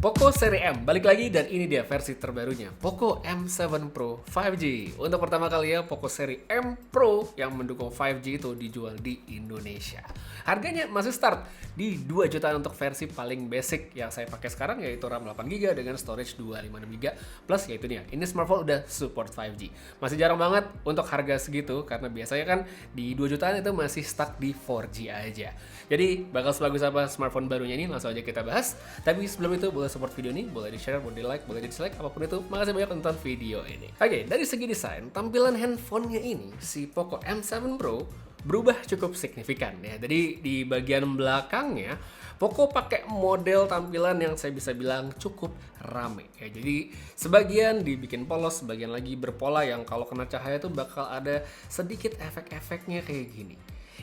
Poco seri M, balik lagi dan ini dia versi terbarunya, Poco M7 Pro 5G. Untuk pertama kali ya, Poco seri M Pro yang mendukung 5G itu dijual di Indonesia. Harganya masih start di 2 jutaan untuk versi paling basic yang saya pakai sekarang, yaitu RAM 8GB dengan storage 256GB plus yaitu nih ya, ini smartphone udah support 5G. Masih jarang banget untuk harga segitu karena biasanya kan di 2 jutaan itu masih stuck di 4G aja. Jadi bakal sebagus apa smartphone barunya ini, langsung aja kita bahas. Tapi sebelum itu boleh support video ini, boleh di share, boleh di like, boleh di dislike, apapun itu. Makasih banyak nonton video ini. Oke, dari segi desain, tampilan handphonenya ini, si Poco M7 Pro berubah cukup signifikan ya. Jadi di bagian belakangnya, Poco pakai model tampilan yang saya bisa bilang cukup rame ya. Jadi sebagian dibikin polos, sebagian lagi berpola yang kalau kena cahaya tuh bakal ada sedikit efek-efeknya kayak gini.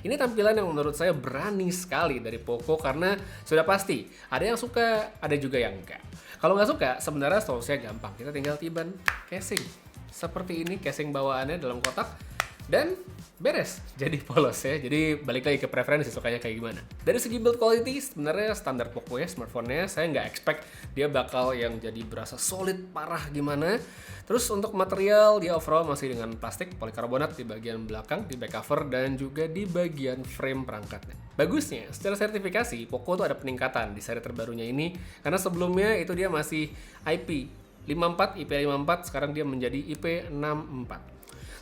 Ini tampilan yang menurut saya berani sekali dari Poco karena sudah pasti ada yang suka, ada juga yang enggak. Kalau nggak suka, sebenarnya solusinya gampang. Kita tinggal tiban casing seperti ini, casing bawaannya dalam kotak dan beres, jadi polos ya. Jadi balik lagi ke preferensi sukanya kayak gimana. Dari segi build quality sebenarnya standar Poco ya, smartphone-nya saya nggak expect dia bakal yang jadi berasa solid parah gimana. Terus untuk material dia overall masih dengan plastik polikarbonat di bagian belakang, di back cover dan juga di bagian frame perangkatnya. Bagusnya secara sertifikasi Poco tuh ada peningkatan di seri terbarunya ini karena sebelumnya itu dia masih IP54, IP54, sekarang dia menjadi IP64.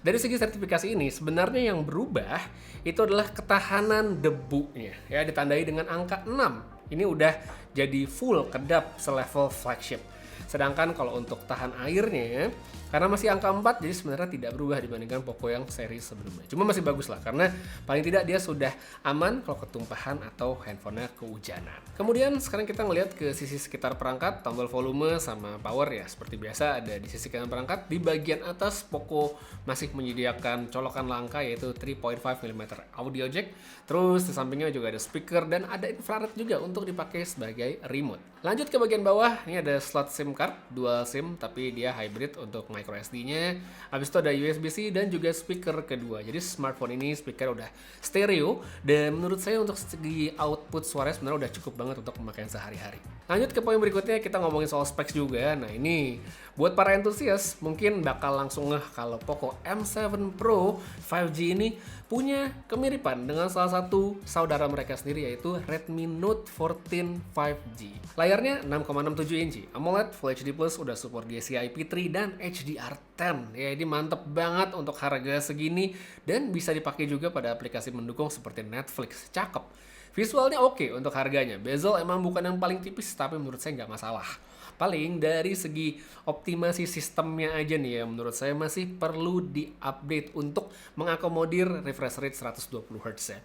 Dari segi sertifikasi ini, sebenarnya yang berubah itu adalah ketahanan debunya. Ya, ditandai dengan angka 6. Ini udah jadi full kedap selevel flagship. Sedangkan kalau untuk tahan airnya, karena masih angka 4, jadi sebenarnya tidak berubah dibandingkan Poco yang seri sebelumnya. Cuma masih bagus lah, karena paling tidak dia sudah aman kalau ketumpahan atau handphonenya kehujanan. Kemudian sekarang kita ngelihat ke sisi sekitar perangkat, tombol volume sama power ya. Seperti biasa ada di sisi kanan perangkat. Di bagian atas Poco masih menyediakan colokan langka yaitu 3.5mm audio jack. Terus di sampingnya juga ada speaker dan ada infrared juga untuk dipakai sebagai remote. Lanjut ke bagian bawah, ini ada slot SIM card, dual SIM tapi dia hybrid untuk micro SD-nya. Habis itu ada USB-C dan juga speaker kedua. Jadi smartphone ini speaker udah stereo dan menurut saya untuk segi output suara sebenarnya udah cukup banget untuk pemakaian sehari-hari. Lanjut ke poin berikutnya, kita ngomongin soal specs juga. Nah ini buat para entusias mungkin bakal langsung ngeh kalau Poco M7 Pro 5G ini punya kemiripan dengan salah satu saudara mereka sendiri yaitu Redmi Note 14 5G. Layarnya 6,67 inci, AMOLED Full HD Plus, udah support DCI P3 dan HDR10. Ya ini mantep banget untuk harga segini dan bisa dipakai juga pada aplikasi mendukung seperti Netflix. Cakep. Visualnya oke untuk harganya. Bezel emang bukan yang paling tipis tapi menurut saya nggak masalah. Paling dari segi optimasi sistemnya aja nih ya, menurut saya masih perlu di-update untuk mengakomodir refresh rate 120Hz ya.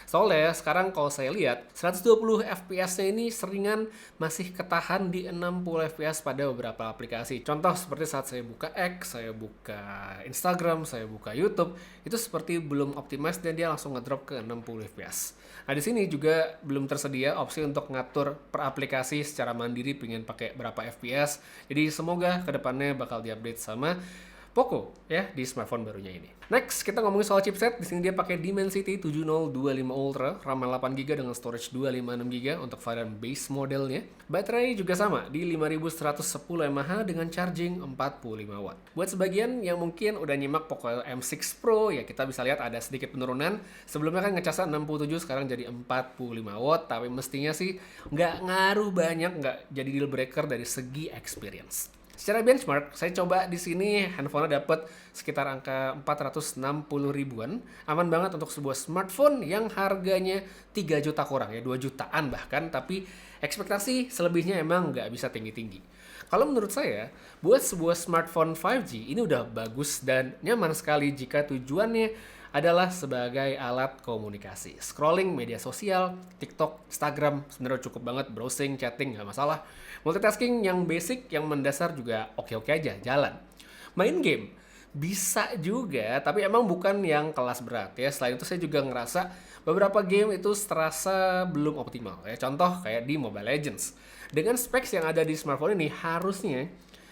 Soalnya sekarang kalau saya lihat 120 fps-nya ini seringan masih ketahan di 60 fps pada beberapa aplikasi. Contoh seperti saat saya buka X, saya buka Instagram, saya buka YouTube, itu seperti belum optimize dan dia langsung ngedrop ke 60 fps. Nah di sini juga belum tersedia opsi untuk ngatur per aplikasi secara mandiri pengen pakai berapa fps. Jadi semoga kedepannya bakal diupdate sama Poco ya di smartphone barunya ini. Next kita ngomongin soal chipset. Di sini dia pakai Dimensity 7025 Ultra, RAM 8GB dengan storage 256GB untuk varian base modelnya. Baterai juga sama di 5110 mAh dengan charging 45 watt. Buat sebagian yang mungkin udah nyimak Poco M6 Pro ya, kita bisa lihat ada sedikit penurunan. Sebelumnya kan ngecasnya 67, sekarang jadi 45 watt, tapi mestinya sih nggak ngaruh banyak, nggak jadi deal breaker dari segi experience. Secara benchmark, saya coba di sini handphone-nya dapat sekitar angka 460 ribuan. Aman banget untuk sebuah smartphone yang harganya 3 juta kurang ya, 2 jutaan bahkan. Tapi ekspektasi selebihnya emang nggak bisa tinggi-tinggi. Kalau menurut saya, buat sebuah smartphone 5G ini udah bagus dan nyaman sekali jika tujuannya adalah sebagai alat komunikasi. Scrolling media sosial, TikTok, Instagram sebenarnya cukup banget, browsing, chatting nggak masalah. Multitasking yang basic, yang mendasar juga oke-oke aja, jalan. Main game bisa juga, tapi emang bukan yang kelas berat ya. Selain itu saya juga ngerasa beberapa game itu terasa belum optimal ya. Contoh kayak di Mobile Legends. Dengan specs yang ada di smartphone ini harusnya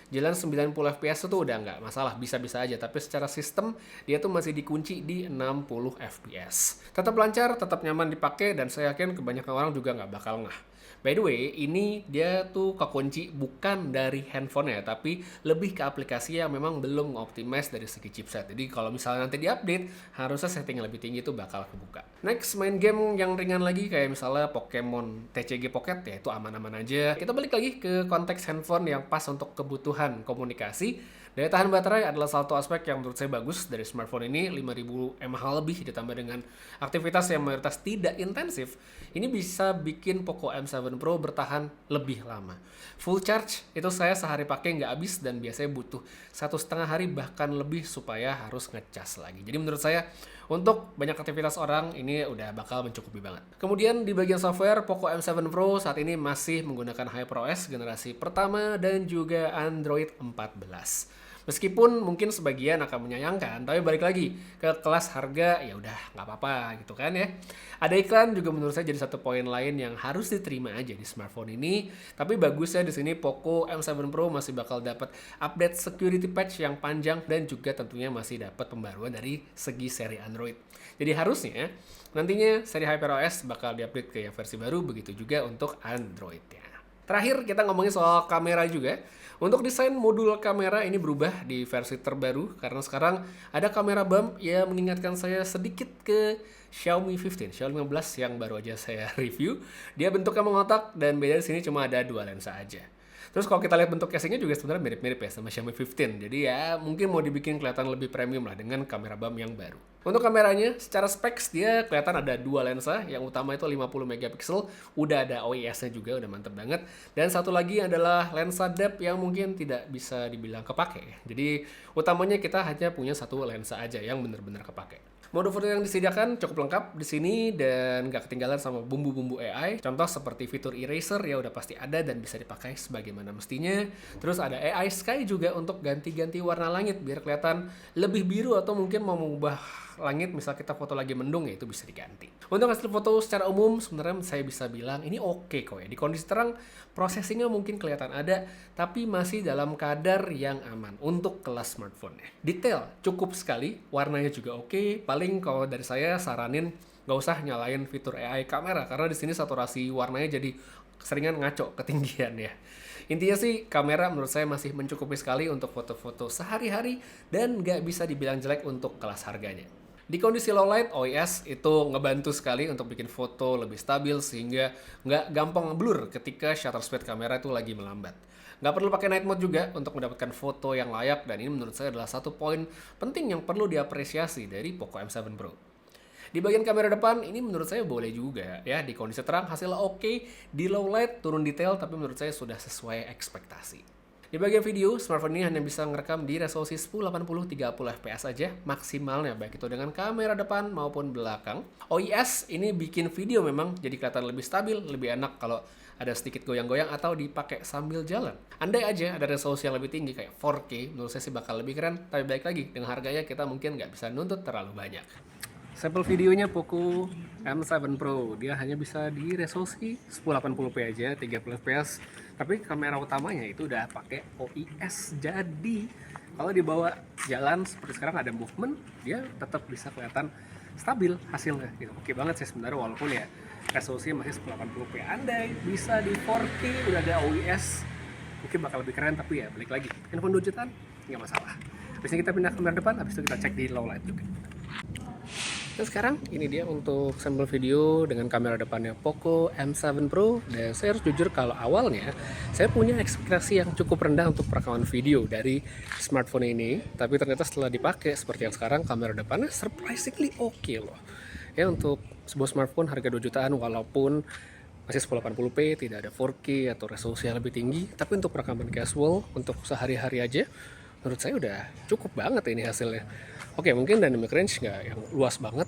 jalan 90 fps itu udah nggak masalah, bisa-bisa aja. Tapi secara sistem dia tuh masih dikunci di 60 fps. Tetap lancar, tetap nyaman dipakai, dan saya yakin kebanyakan orang juga nggak bakal ngeh. By the way, ini dia tuh kekunci bukan dari handphone ya, tapi lebih ke aplikasi yang memang belum optimize dari segi chipset. Jadi kalau misalnya nanti diupdate, harusnya setting lebih tinggi itu bakal kebuka. Next, main game yang ringan lagi kayak misalnya Pokemon TCG Pocket, ya itu aman-aman aja. Kita balik lagi ke konteks handphone yang pas untuk kebutuhan komunikasi. Daya tahan baterai adalah salah satu aspek yang menurut saya bagus dari smartphone ini. 5000 mAh lebih ditambah dengan aktivitas yang mayoritas tidak intensif, ini bisa bikin Poco M7 Pro bertahan lebih lama. Full charge itu saya sehari pakai nggak habis, dan biasanya butuh 1,5 hari bahkan lebih supaya harus ngecas lagi. Jadi menurut saya untuk banyak aktivitas orang ini udah bakal mencukupi banget. Kemudian di bagian software, Poco M7 Pro saat ini masih menggunakan HyperOS generasi pertama dan juga Android 14. Meskipun mungkin sebagian akan menyayangkan, tapi balik lagi ke kelas harga, ya udah nggak apa-apa gitu kan ya. Ada iklan juga menurut saya jadi satu poin lain yang harus diterima aja di smartphone ini. Tapi bagusnya di sini Poco M7 Pro masih bakal dapat update security patch yang panjang, dan juga tentunya masih dapat pembaruan dari segi seri Android. Jadi harusnya nantinya seri HyperOS bakal diupdate ke yang versi baru, begitu juga untuk Android ya. Terakhir kita ngomongin soal kamera juga. Untuk desain modul kamera ini berubah di versi terbaru, karena sekarang ada kamera bump yang mengingatkan saya sedikit ke Xiaomi 15 yang baru aja saya review. Dia bentuknya mengotak, dan beda di sini cuma ada 2 lensa aja. Terus kalau kita lihat bentuk casingnya juga sebenarnya mirip-mirip ya sama Xiaomi 15. Jadi ya mungkin mau dibikin kelihatan lebih premium lah dengan kamera bump yang baru. Untuk kameranya, secara specs dia kelihatan ada 2 lensa. Yang utama itu 50 megapiksel, udah ada OIS-nya juga, udah mantep banget. Dan satu lagi adalah lensa depth yang mungkin tidak bisa dibilang kepake. Jadi utamanya kita hanya punya satu lensa aja yang benar-benar kepake. Mode foto yang disediakan cukup lengkap di sini dan gak ketinggalan sama bumbu-bumbu AI. Contoh seperti fitur eraser ya udah pasti ada dan bisa dipakai sebagaimana mestinya. Terus ada AI Sky juga untuk ganti-ganti warna langit biar kelihatan lebih biru, atau mungkin mau mengubah langit misal kita foto lagi mendung ya itu bisa diganti. Untuk hasil foto secara umum sebenarnya saya bisa bilang ini oke kok ya. Di kondisi terang processingnya mungkin kelihatan ada, tapi masih dalam kadar yang aman untuk kelas smartphone ya. Detail cukup sekali, warnanya juga oke. Paling kalau dari saya saranin nggak usah nyalain fitur AI kamera, karena di sini saturasi warnanya jadi keseringan ngaco ketinggian ya. Intinya sih kamera menurut saya masih mencukupi sekali untuk foto-foto sehari-hari, dan nggak bisa dibilang jelek untuk kelas harganya. Di kondisi low light, OIS itu ngebantu sekali untuk bikin foto lebih stabil sehingga nggak gampang blur ketika shutter speed kamera itu lagi melambat. Nggak perlu pakai night mode juga untuk mendapatkan foto yang layak, dan ini menurut saya adalah satu poin penting yang perlu diapresiasi dari Poco M7 Pro. Di bagian kamera depan, ini menurut saya boleh juga ya, di kondisi terang hasilnya oke, di low light turun detail, tapi menurut saya sudah sesuai ekspektasi. Di bagian video, smartphone ini hanya bisa ngerekam di resolusi 1080 30 fps aja maksimalnya, baik itu dengan kamera depan maupun belakang. OIS ini bikin video memang jadi kelihatan lebih stabil, lebih enak kalau ada sedikit goyang-goyang atau dipakai sambil jalan. Andai aja ada resolusi yang lebih tinggi kayak 4K, menurut saya sih bakal lebih keren, tapi baik lagi, dengan harganya kita mungkin nggak bisa nuntut terlalu banyak. Sampel videonya Poco M7 Pro, dia hanya bisa di resolusi 1080p aja, 30 fps. Tapi kamera utamanya itu udah pakai OIS, jadi kalau dibawa jalan seperti sekarang ada movement, dia tetap bisa kelihatan stabil hasilnya. Gitu. Oke banget sih sebenarnya, walaupun ya resolusinya masih 1080p. Andai bisa di 4K udah ada OIS, mungkin bakal lebih keren, tapi ya balik lagi, handphone 2 jutaan nggak masalah. Habis ini kita pindah ke kamera depan, habis itu kita cek di low light juga. Dan sekarang ini dia untuk sampel video dengan kamera depannya Poco M7 Pro. Dan saya harus jujur kalau awalnya saya punya ekspektasi yang cukup rendah untuk perekaman video dari smartphone ini. Tapi ternyata setelah dipakai seperti yang sekarang, kamera depannya surprisingly oke loh. Ya untuk sebuah smartphone harga 2 jutaan walaupun masih 1080p, tidak ada 4K atau resolusi yang lebih tinggi. Tapi untuk perekaman casual, untuk sehari-hari aja, menurut saya udah cukup banget ini hasilnya. Oke, mungkin dynamic range nggak yang luas banget,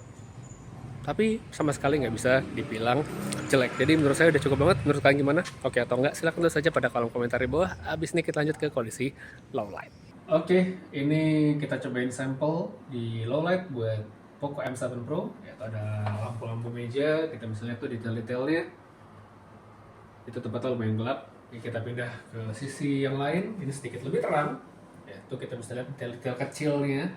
tapi sama sekali nggak bisa dibilang jelek. Jadi menurut saya udah cukup banget. Menurut kalian gimana? Oke atau enggak? Silahkan tulis saja pada kolom komentar di bawah. Abis ini kita lanjut ke kondisi low light. Oke, ini kita cobain sampel di low light buat Poco M7 Pro. Yaitu ada lampu-lampu meja, kita bisa lihat tuh detail-detailnya. Itu tempatnya lumayan gelap. Oke, kita pindah ke sisi yang lain, ini sedikit lebih terang. Ya, itu kita bisa lihat detail-detail kecilnya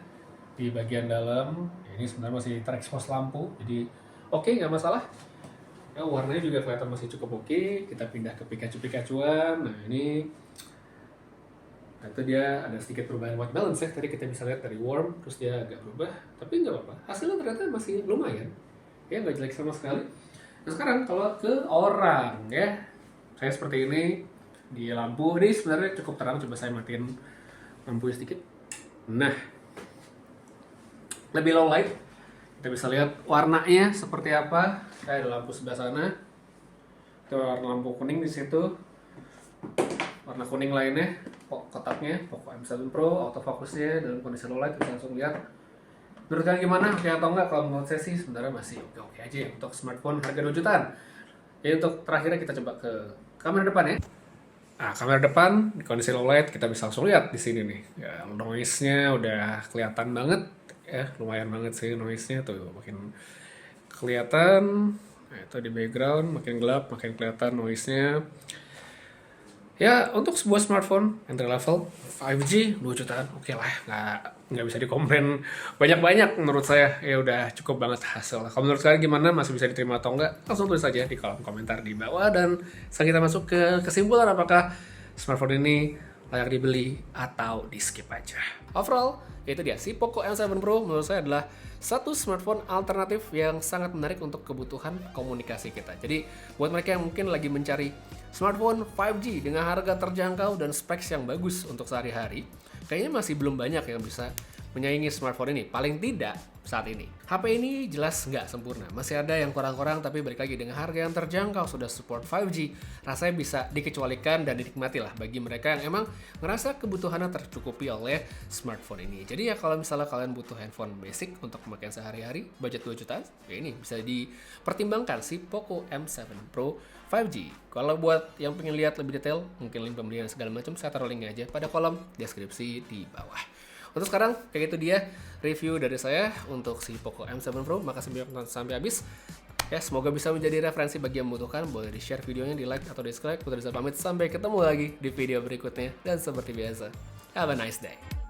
di bagian dalam. Ya, ini sebenarnya masih terekspos lampu, jadi oke, nggak masalah. Ya, warnanya juga kelihatan masih cukup oke. Kita pindah ke Pikachu-Pikachuan. Nah, ini itu dia ada sedikit perubahan white balance ya. Tadi kita bisa lihat dari warm, terus dia agak berubah. Tapi nggak apa-apa, hasilnya ternyata masih lumayan. Ya, nggak jelek sama sekali. Nah, sekarang kalau ke orang ya, saya seperti ini di lampu. Ini sebenarnya cukup terang, coba saya matiin lampunya sedikit. Nah, lebih low light, kita bisa lihat warnanya seperti apa. Saya ada lampu sebelah sana, itu warna lampu kuning di situ. Warna kuning lainnya, kotaknya Poco M7 Pro, autofocusnya dalam kondisi low light, kita langsung lihat. Menurut kalian gimana? Oke atau enggak? Kalau menurut saya sih sebenarnya masih oke aja ya untuk smartphone harga 2 jutaan. Jadi untuk terakhirnya kita coba ke kamera depan ya. Nah, kamera depan di kondisi low light kita bisa langsung lihat di sini nih. Ya, noise-nya udah kelihatan banget ya, lumayan banget sih noise-nya tuh, makin kelihatan. Nah, itu di background makin gelap, makin kelihatan noise-nya. Ya, untuk sebuah smartphone entry level 5G 2 jutaan, oke lah, nggak bisa dikomplain banyak-banyak menurut saya. Ya udah cukup banget hasil. Kalau menurut kalian gimana, masih bisa diterima atau enggak? Langsung tulis aja di kolom komentar di bawah, dan sekarang kita masuk ke kesimpulan apakah smartphone ini layak dibeli atau di skip aja. Overall, itu dia si Poco M7 Pro menurut saya adalah satu smartphone alternatif yang sangat menarik untuk kebutuhan komunikasi kita. Jadi buat mereka yang mungkin lagi mencari smartphone 5G dengan harga terjangkau dan specs yang bagus untuk sehari-hari, kayaknya masih belum banyak yang bisa menyaingi smartphone ini, paling tidak saat ini. HP ini jelas nggak sempurna, masih ada yang kurang-kurang, tapi balik lagi dengan harga yang terjangkau sudah support 5G, rasanya bisa dikecualikan dan dinikmati lah bagi mereka yang emang ngerasa kebutuhannya tercukupi oleh smartphone ini. Jadi ya kalau misalnya kalian butuh handphone basic untuk pemakaian sehari-hari, budget 2 juta, ya ini bisa dipertimbangkan si Poco M7 Pro 5G. Kalau buat yang pengen lihat lebih detail, mungkin link pembelian segala macam, saya taruh linknya aja pada kolom deskripsi di bawah. Untuk sekarang, kayak itu dia review dari saya untuk si Poco M7 Pro. Makasih banyak nonton sampai habis. Ya, semoga bisa menjadi referensi bagi yang membutuhkan. Boleh di-share videonya, di-like atau di-subscribe. Putra Rizal pamit, sampai ketemu lagi di video berikutnya. Dan seperti biasa, have a nice day.